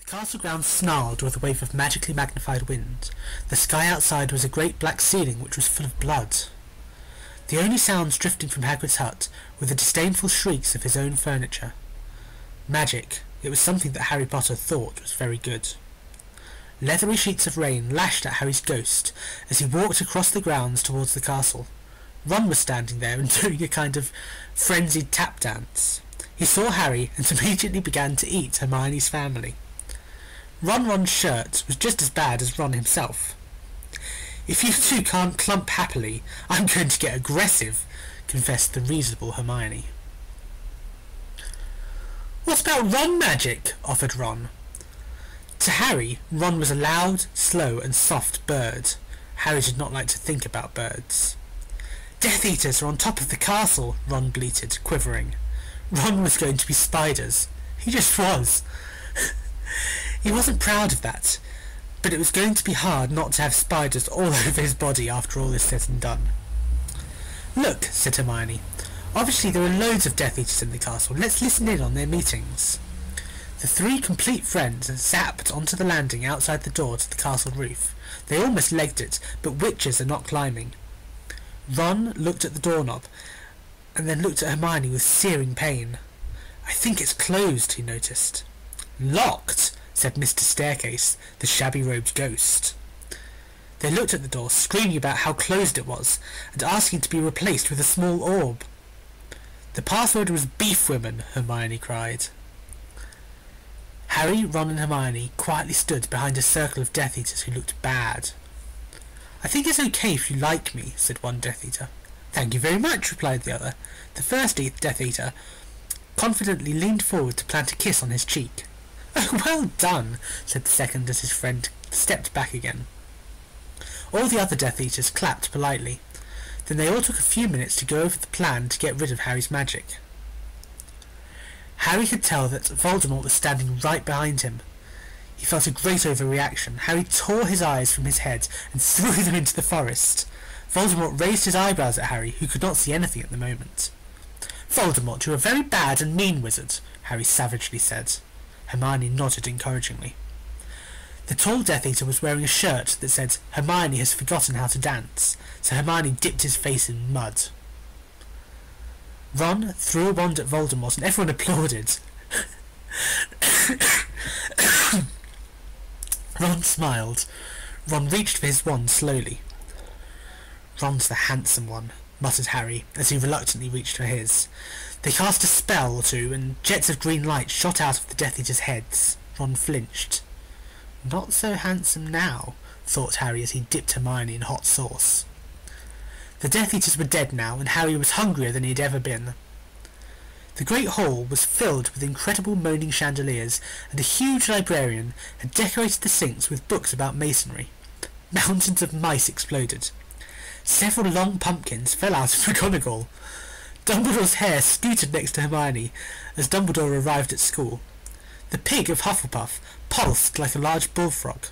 castle grounds snarled with a wave of magically magnified wind. The sky outside was a great black ceiling which was full of blood. The only sounds drifting from Hagrid's hut were the disdainful shrieks of his own furniture. Magic. It was something that Harry Potter thought was very good. Leathery sheets of rain lashed at Harry's ghost as he walked across the grounds towards the castle. Ron was standing there and doing a kind of frenzied tap dance. He saw Harry and immediately began to eat Hermione's family. Ron's shirt was just as bad as Ron himself. "If you two can't clump happily, I'm going to get aggressive," confessed the reasonable Hermione. "What about Ron magic?" offered Ron. To Harry, Ron was a loud, slow and soft bird. Harry did not like to think about birds. "Death Eaters are on top of the castle," Ron bleated, quivering. Ron was going to be spiders. He just was. He wasn't proud of that, but it was going to be hard not to have spiders all over his body after all is said and done. "Look," said Hermione. "Obviously there are loads of Death Eaters in the castle. Let's listen in on their meetings." The three complete friends zapped onto the landing outside the door to the castle roof. They almost legged it, but witches are not climbing. Ron looked at the doorknob, and then looked at Hermione with searing pain. "I think it's closed," he noticed. "Locked," said Mr. Staircase, the shabby-robed ghost. They looked at the door, screaming about how closed it was, and asking to be replaced with a small orb. "The password was beef women," Hermione cried. Harry, Ron and Hermione quietly stood behind a circle of Death Eaters who looked bad. "I think it's okay if you like me," said one Death Eater. "Thank you very much," replied the other. The first Death Eater confidently leaned forward to plant a kiss on his cheek. "Oh, well done," said the second as his friend stepped back again. All the other Death Eaters clapped politely. Then they all took a few minutes to go over the plan to get rid of Harry's magic. Harry could tell that Voldemort was standing right behind him. He felt a great overreaction. Harry tore his eyes from his head and threw them into the forest. Voldemort raised his eyebrows at Harry, who could not see anything at the moment. "Voldemort, you're a very bad and mean wizard," Harry savagely said. Hermione nodded encouragingly. The tall Death Eater was wearing a shirt that said, "Hermione has forgotten how to dance," so Hermione dipped his face in mud. Ron threw a wand at Voldemort and everyone applauded. Ron smiled. Ron reached for his wand slowly. "Ron's the handsome one," muttered Harry as he reluctantly reached for his. They cast a spell or two and jets of green light shot out of the Death Eaters' heads. Ron flinched. "Not so handsome now," thought Harry as he dipped Hermione in hot sauce. The Death Eaters were dead now, and Harry was hungrier than he had ever been. The great hall was filled with incredible moaning chandeliers, and a huge librarian had decorated the sinks with books about masonry. Mountains of mice exploded. Several long pumpkins fell out of McGonagall. Dumbledore's hair scooted next to Hermione as Dumbledore arrived at school. The pig of Hufflepuff pulsed like a large bullfrog.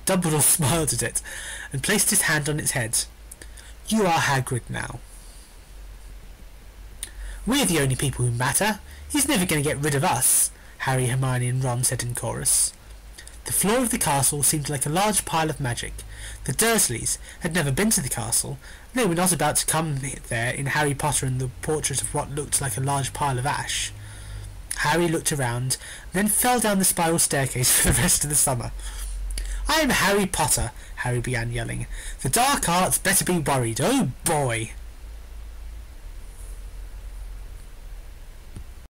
Dumbledore smiled at it and placed his hand on its head. "You are Hagrid now. We're the only people who matter. He's never going to get rid of us," Harry, Hermione and Ron said in chorus. The floor of the castle seemed like a large pile of magic. The Dursleys had never been to the castle. They were not about to come there in Harry Potter and the portrait of what looked like a large pile of ash. Harry looked around, and then fell down the spiral staircase for the rest of the summer. "I'm Harry Potter," Harry began yelling. "The dark arts better be worried. Oh boy!"